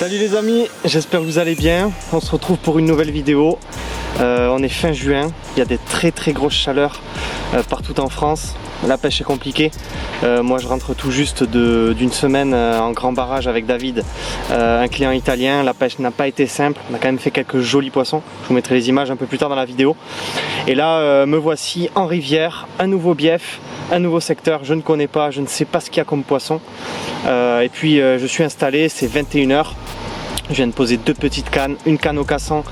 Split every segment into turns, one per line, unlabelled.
Salut les amis, j'espère que vous allez bien. On se retrouve pour une nouvelle vidéo. On est fin juin, il y a des très grosses chaleurs partout en France. La pêche est compliquée. Moi je rentre tout juste d'une semaine en grand barrage avec David, un client italien. La pêche n'a pas été simple, on a quand même fait quelques jolis poissons. Je vous mettrai les images un peu plus tard dans la vidéo. Et là me voici en rivière, un nouveau bief, un nouveau secteur, je ne connais pas, je ne sais pas ce qu'il y a comme poisson. Et puis je suis installé, c'est 21 h. Je viens de poser deux petites cannes, une canne au cassan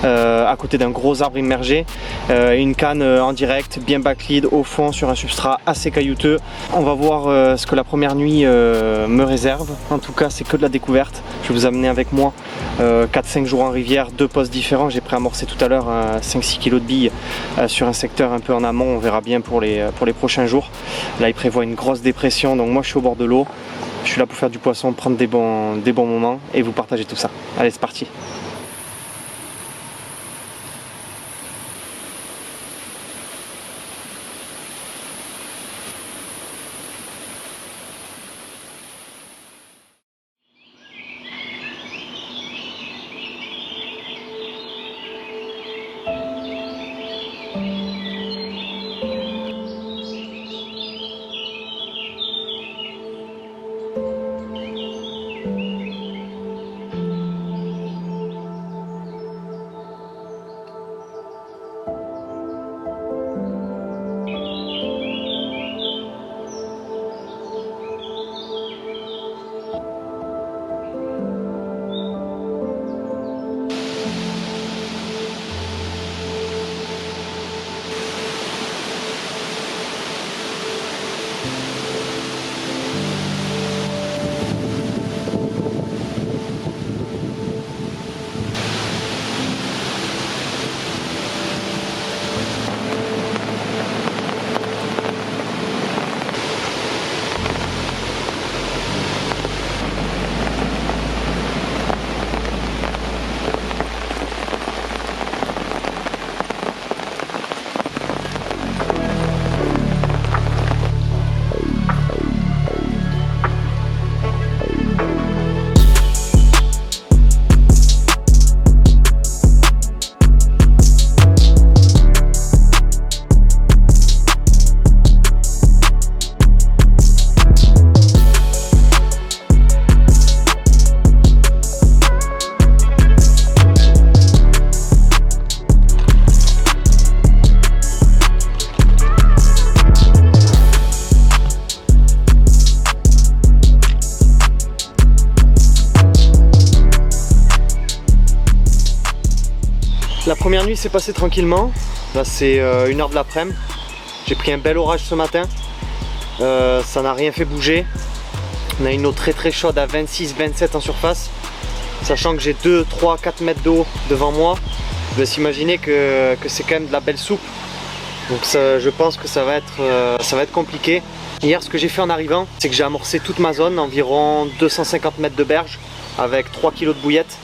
à côté d'un gros arbre immergé et une canne en direct, bien backlead au fond sur un substrat assez caillouteux. On va voir ce que la première nuit me réserve. En tout cas c'est que de la découverte. Je vais vous amener avec moi 4-5 jours en rivière, deux postes différents. J'ai préamorcé tout à l'heure 5-6 kg de billes sur un secteur un peu en amont. On verra bien pour les prochains jours. Là il prévoit une grosse dépression, donc moi je suis au bord de l'eau. Je suis là pour faire du poisson, prendre des bons moments et vous partager tout ça. Allez, c'est parti! La première nuit s'est passée tranquillement. Là c'est 1h de l'après-midi. J'ai pris un bel orage ce matin. Ça n'a rien fait bouger. On a une eau très chaude à 26-27 en surface. Sachant que j'ai 2, 3, 4 mètres d'eau devant moi. Je vais s'imaginer que c'est quand même de la belle soupe. Donc ça, je pense que ça va être compliqué. Hier ce que j'ai fait en arrivant, c'est que j'ai amorcé toute ma zone, environ 250 mètres de berge avec 3 kg de bouillettes.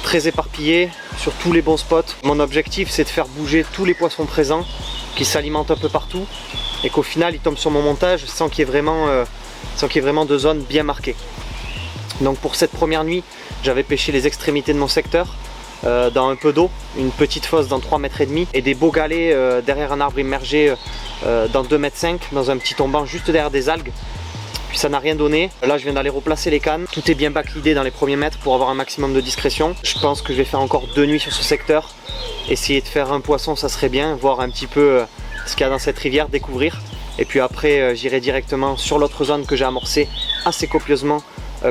Très éparpillé sur tous les bons spots. Mon objectif c'est de faire bouger tous les poissons présents qui s'alimentent un peu partout et qu'au final ils tombent sur mon montage sans qu'il y ait vraiment de zones bien marquées. Donc pour cette première nuit j'avais pêché les extrémités de mon secteur dans un peu d'eau, une petite fosse dans 3,5 m et des beaux galets derrière un arbre immergé dans 2,5 m dans un petit tombant juste derrière des algues. Puis ça n'a rien donné. Là je viens d'aller replacer les cannes. Tout est bien backleadé dans les premiers mètres pour avoir un maximum de discrétion. Je pense que je vais faire encore 2 nuits sur ce secteur. Essayer de faire un poisson ça serait bien, voir un petit peu ce qu'il y a dans cette rivière, découvrir. Et puis après j'irai directement sur l'autre zone que j'ai amorcée assez copieusement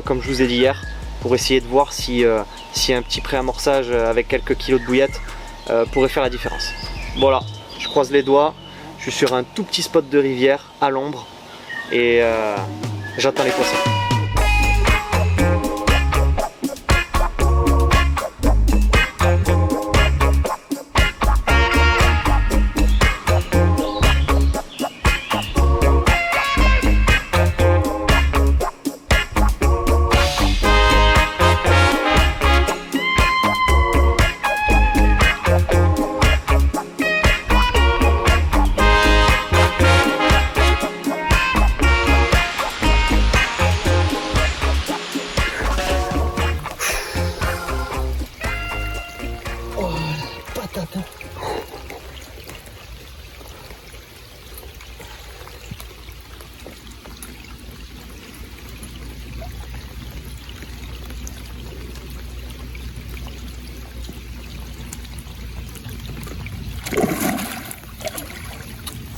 comme je vous ai dit hier, pour essayer de voir si un petit pré-amorçage avec quelques kilos de bouillettes pourrait faire la différence. Voilà, je croise les doigts. Je suis sur un tout petit spot de rivière à l'ombre. Et j'attends les poissons.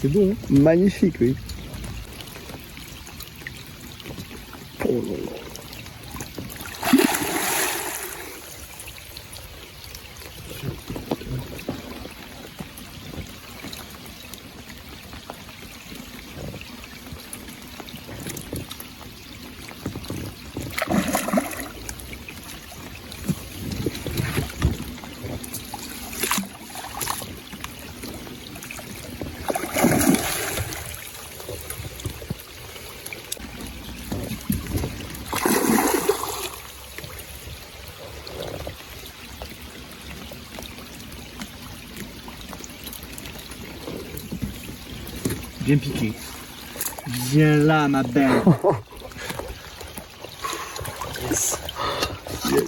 c'est beau, hein. Magnifique, oui. Oh là là. Bien piqué. Viens là, ma belle. Yes. Yes.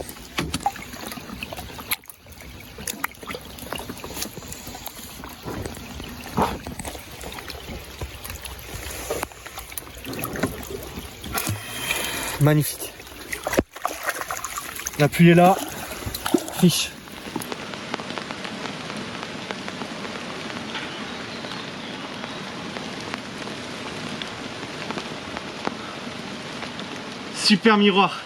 Magnifique. La pluie est là. Riche. Super miroir.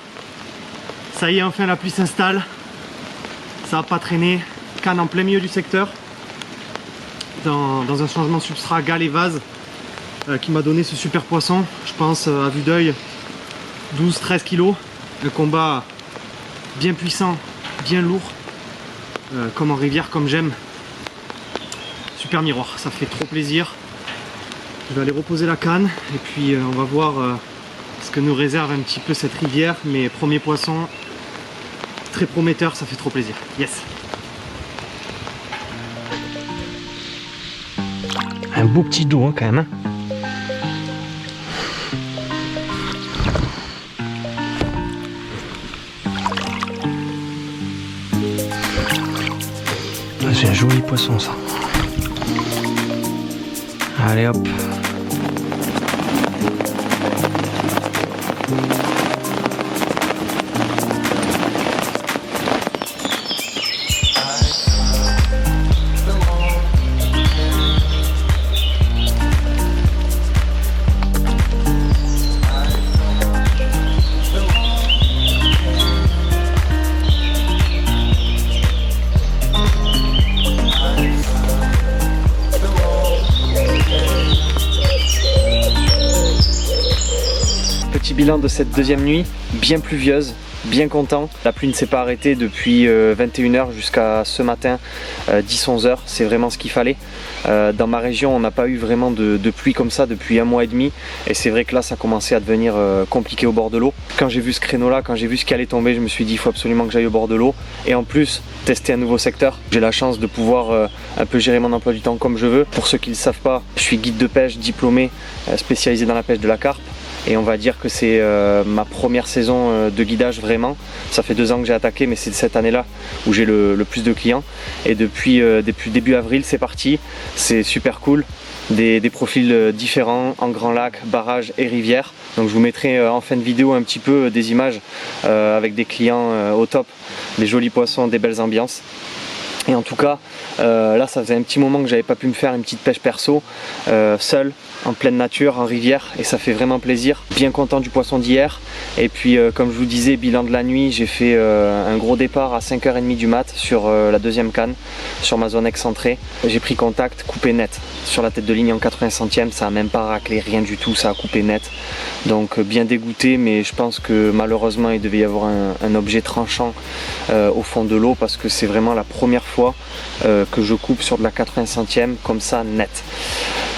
Ça y est, enfin la pluie s'installe. Ça va pas traîner. Canne en plein milieu du secteur. Dans un changement de substrat gale et vase qui m'a donné ce super poisson. Je pense à vue d'œil 12-13 kg. Un combat bien puissant, bien lourd. Comme en rivière, comme j'aime. Super miroir, ça fait trop plaisir. Je vais aller reposer la canne et puis on va voir ce que nous réserve un petit peu cette rivière. Mais premier poisson, très prometteur, ça fait trop plaisir. Yes. Un beau petit dos hein, quand même. Hein. C'est un joli poisson ça. Allez hop. Bilan de cette deuxième nuit, bien pluvieuse, bien content. La pluie ne s'est pas arrêtée depuis 21h jusqu'à ce matin 10-11h, c'est vraiment ce qu'il fallait. Dans ma région on n'a pas eu vraiment de pluie comme ça depuis un mois et demi et c'est vrai que là ça commençait à devenir compliqué au bord de l'eau. Quand j'ai vu ce créneau là, quand j'ai vu ce qui allait tomber, je me suis dit il faut absolument que j'aille au bord de l'eau et en plus tester un nouveau secteur. J'ai la chance de pouvoir un peu gérer mon emploi du temps comme je veux. Pour ceux qui ne le savent pas, je suis guide de pêche diplômé spécialisé dans la pêche de la carpe. Et on va dire que c'est ma première saison de guidage vraiment. Ça fait 2 ans que j'ai attaqué, mais c'est cette année-là où j'ai le plus de clients. Et depuis début avril, c'est parti. C'est super cool. Des profils différents en grand lac, barrage et rivière. Donc je vous mettrai en fin de vidéo un petit peu des images avec des clients au top, des jolis poissons, des belles ambiances. Et en tout cas, là ça faisait un petit moment que j'avais pas pu me faire une petite pêche perso, seul, en pleine nature, en rivière, et ça fait vraiment plaisir. Bien content du poisson d'hier. Et puis comme je vous disais, bilan de la nuit, j'ai fait un gros départ à 5h30 du mat sur la deuxième canne, sur ma zone excentrée. J'ai pris contact, coupé net, sur la tête de ligne en 80 centièmes, ça a même pas raclé, rien du tout, ça a coupé net. Donc bien dégoûté, mais je pense que malheureusement il devait y avoir un objet tranchant au fond de l'eau, parce que c'est vraiment la première fois que je coupe sur de la 80 centièmes comme ça net.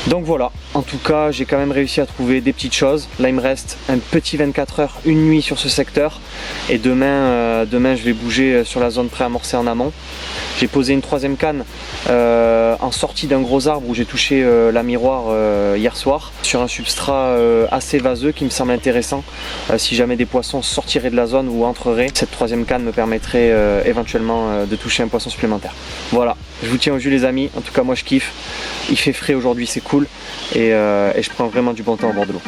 Donc voilà, en tout cas j'ai quand même réussi à trouver des petites choses. Là il me reste un petit 24 heures, une nuit sur ce secteur, et demain je vais bouger sur la zone préamorcée en amont. J'ai posé une troisième canne en sortie d'un gros arbre où j'ai touché la miroir hier soir, sur un substrat assez vaseux qui me semble intéressant. Si jamais des poissons sortiraient de la zone ou entreraient, cette troisième canne me permettrait éventuellement de toucher un poisson supplémentaire. Voilà, je vous tiens au jus les amis, en tout cas moi je kiffe, il fait frais aujourd'hui, c'est cool, et je prends vraiment du bon temps au bord de l'eau.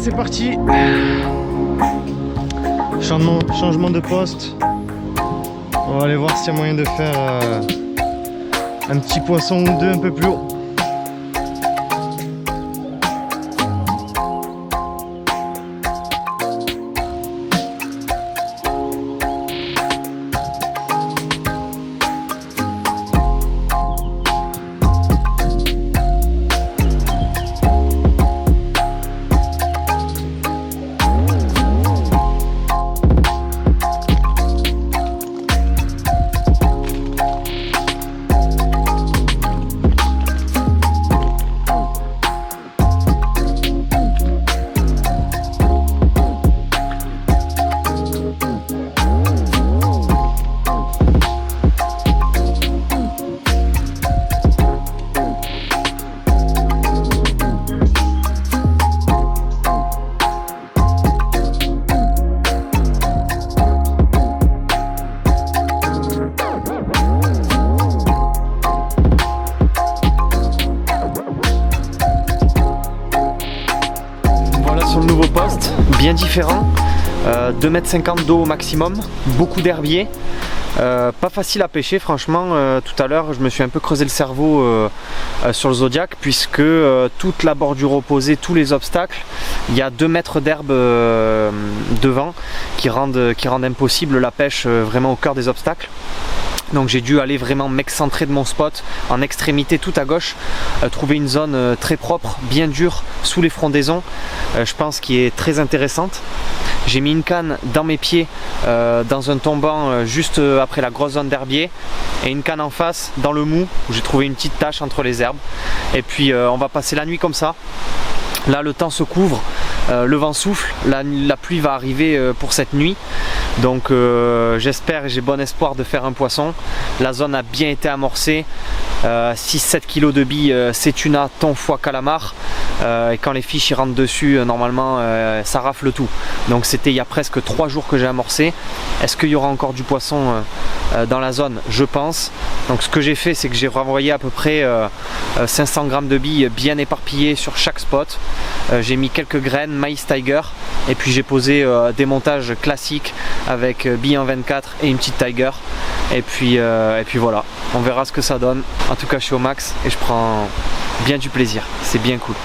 c'est parti. Changement de poste. On va aller voir s'il y a moyen de faire un petit poisson ou deux un peu plus haut. Bien différent, 2,50 m d'eau au maximum, beaucoup d'herbiers, pas facile à pêcher franchement. Tout à l'heure je me suis un peu creusé le cerveau sur le Zodiac, puisque toute la bordure opposée, tous les obstacles, il y a 2 mètres d'herbe devant qui rendent impossible la pêche vraiment au cœur des obstacles. Donc j'ai dû aller vraiment m'excentrer de mon spot en extrémité tout à gauche, trouver une zone très propre, bien dure, sous les frondaisons, je pense qui est très intéressante. J'ai mis une canne dans mes pieds dans un tombant juste après la grosse zone d'herbier, et une canne en face dans le mou où j'ai trouvé une petite tache entre les herbes. Et puis on va passer la nuit comme ça. Là le temps se couvre, le vent souffle, la pluie va arriver pour cette nuit. Donc j'espère et j'ai bon espoir de faire un poisson. La zone a bien été amorcée, 6-7 kg de billes, c'est tuna, thon, foie, calamar. Et quand les fiches y rentrent dessus, normalement ça rafle tout. Donc c'était il y a presque 3 jours que j'ai amorcé. Est-ce qu'il y aura encore du poisson dans la zone? Je pense. Donc ce que j'ai fait, c'est que j'ai renvoyé à peu près 500 g de billes bien éparpillées sur chaque spot. J'ai mis quelques graines, maïs tiger, et puis j'ai posé des montages classiques avec billes en 24 et une petite tiger. Et puis voilà, on verra ce que ça donne. En tout cas je suis au max et je prends bien du plaisir, c'est bien cool.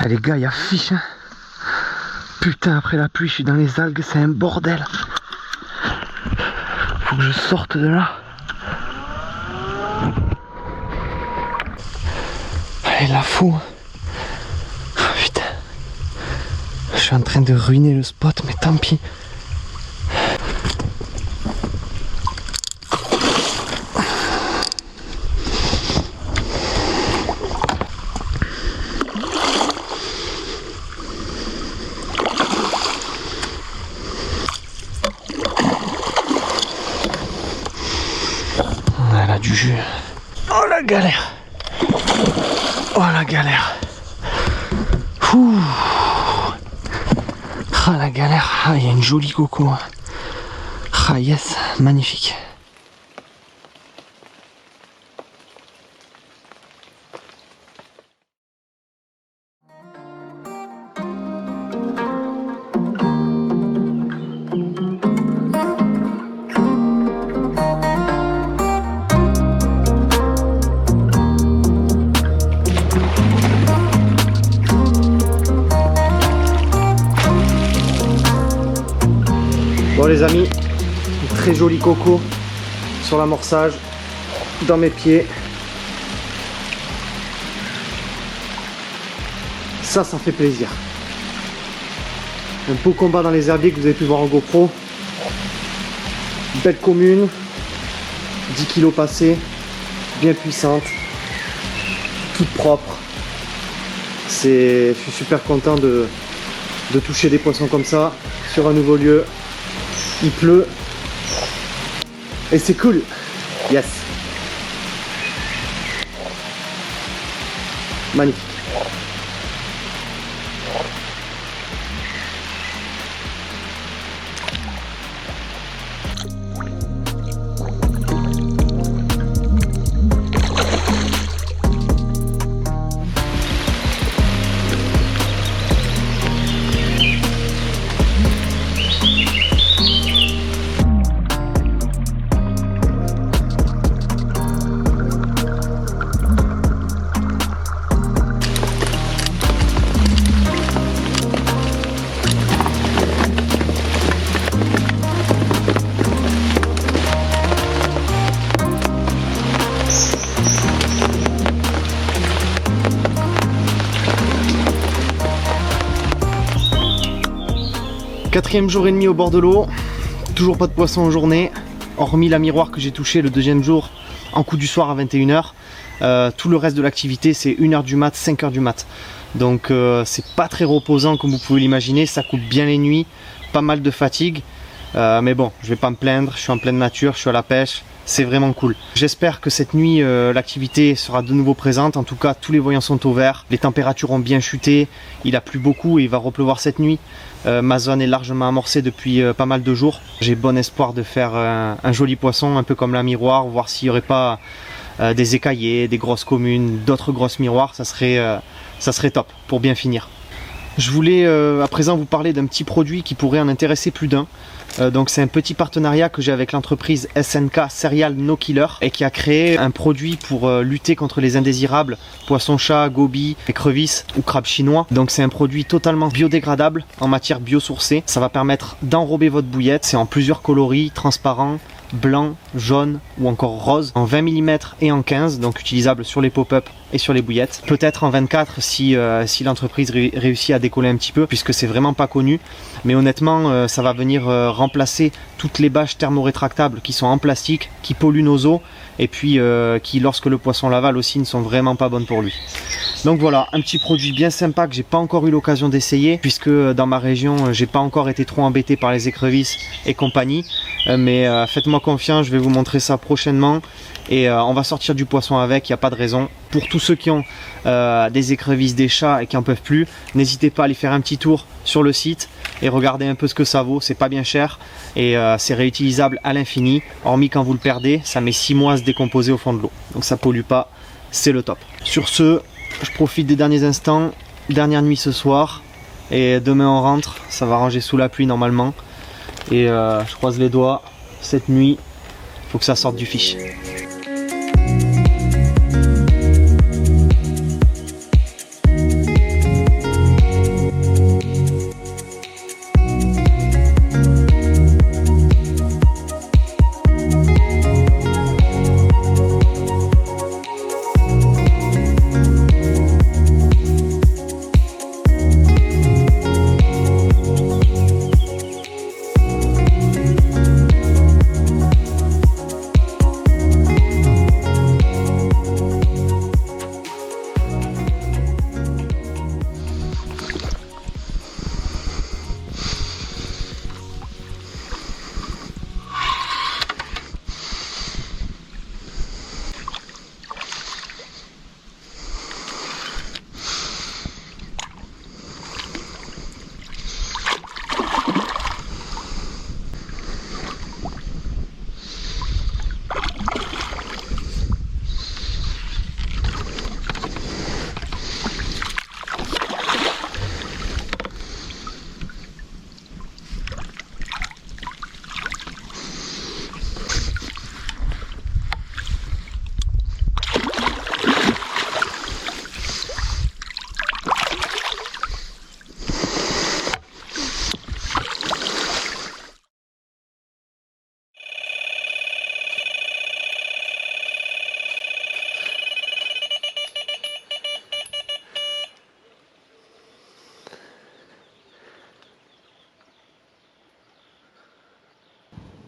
Ah les gars, il y a fiche hein. Putain, après la pluie je suis dans les algues, c'est un bordel. Faut que je sorte de là. Allez, la fou. Oh, putain. Je suis en train de ruiner le spot, mais tant pis. Elle a du jus. Oh la galère. Oh la galère. Ouh. Ah la galère. Ah, il y a une jolie coco. Ah yes, magnifique. Bon les amis, une très joli coco sur l'amorçage, dans mes pieds. Ça fait plaisir. Un beau combat dans les herbiers que vous avez pu voir en GoPro. Belle commune, 10 kg passés, bien puissante, toute propre. Je suis super content de toucher des poissons comme ça sur un nouveau lieu. il pleut et c'est cool. Yes. Magnifique. Quatrième jour et demi au bord de l'eau, toujours pas de poisson en journée, hormis la miroir que j'ai touché le deuxième jour en coup du soir à 21 h. Tout le reste de l'activité c'est 1 h du mat, 5 h du mat. Donc c'est pas très reposant comme vous pouvez l'imaginer, ça coupe bien les nuits, pas mal de fatigue. Mais bon, je vais pas me plaindre, je suis en pleine nature, je suis à la pêche, c'est vraiment cool. J'espère que cette nuit l'activité sera de nouveau présente, en tout cas tous les voyants sont au vert, les températures ont bien chuté, il a plu beaucoup et il va repleuvoir cette nuit. Ma zone est largement amorcée depuis pas mal de jours. J'ai bon espoir de faire un joli poisson, un peu comme la miroir, voir s'il n'y aurait pas des écaillés, des grosses communes, d'autres grosses miroirs, ça serait top pour bien finir. Je voulais à présent vous parler d'un petit produit qui pourrait en intéresser plus d'un. Donc c'est un petit partenariat que j'ai avec l'entreprise SNK Serial No Killer et qui a créé un produit pour lutter contre les indésirables, poisson-chat, gobies, écrevisses ou crabes chinois. Donc c'est un produit totalement biodégradable en matière biosourcée. Ça va permettre d'enrober votre bouillette. C'est en plusieurs coloris, transparent, blanc, jaune ou encore rose, en 20 mm et en 15, donc utilisable sur les pop-up et sur les bouillettes. Peut-être en 24 si l'entreprise réussit à décoller un petit peu, puisque c'est vraiment pas connu. Mais honnêtement, ça va venir remplacer toutes les bâches thermorétractables qui sont en plastique, qui polluent nos eaux et puis qui, lorsque le poisson l'avale aussi, ne sont vraiment pas bonnes pour lui. Donc voilà, un petit produit bien sympa que j'ai pas encore eu l'occasion d'essayer, puisque dans ma région j'ai pas encore été trop embêté par les écrevisses et compagnie. Mais faites-moi confiance, je vais vous montrer ça prochainement et on va sortir du poisson avec, il n'y a pas de raison. Pour tous ceux qui ont des écrevisses, des chats et qui en peuvent plus, n'hésitez pas à aller faire un petit tour sur le site et regarder un peu ce que ça vaut, c'est pas bien cher et c'est réutilisable à l'infini, hormis quand vous le perdez, ça met 6 mois à se décomposer au fond de l'eau, donc ça pollue pas, c'est le top. Sur ce, je profite des derniers instants, dernière nuit ce soir et demain on rentre, ça va ranger sous la pluie normalement et je croise les doigts, cette nuit faut que ça sorte du fiche.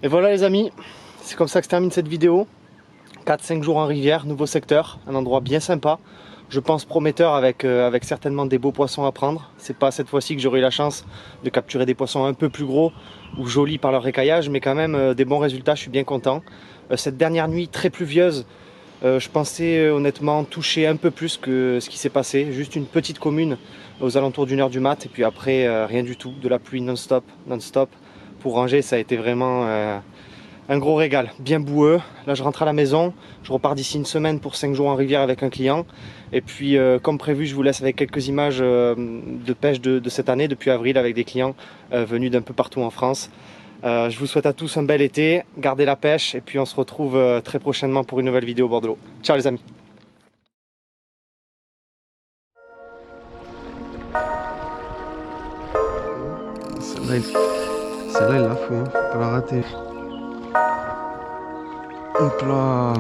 Et voilà les amis, c'est comme ça que se termine cette vidéo. 4-5 jours en rivière, nouveau secteur, un endroit bien sympa. je pense prometteur avec certainement des beaux poissons à prendre. C'est pas cette fois-ci que j'aurai eu la chance de capturer des poissons un peu plus gros ou jolis par leur écaillage, mais quand même des bons résultats, je suis bien content. Cette dernière nuit très pluvieuse, je pensais honnêtement toucher un peu plus que ce qui s'est passé. Juste une petite commune aux alentours d'1h du mat, et puis après rien du tout, de la pluie non-stop. Pour ranger, ça a été vraiment un gros régal, bien boueux. Là je rentre à la maison, je repars d'ici une semaine pour 5 jours en rivière avec un client. Et puis comme prévu, je vous laisse avec quelques images de pêche de cette année, depuis avril, avec des clients venus d'un peu partout en France. Je vous souhaite à tous un bel été, gardez la pêche, et puis on se retrouve très prochainement pour une nouvelle vidéo au bord de l'eau. Ciao les amis.
Celle-là il la faut, hein. Faut pas la rater. Hop là.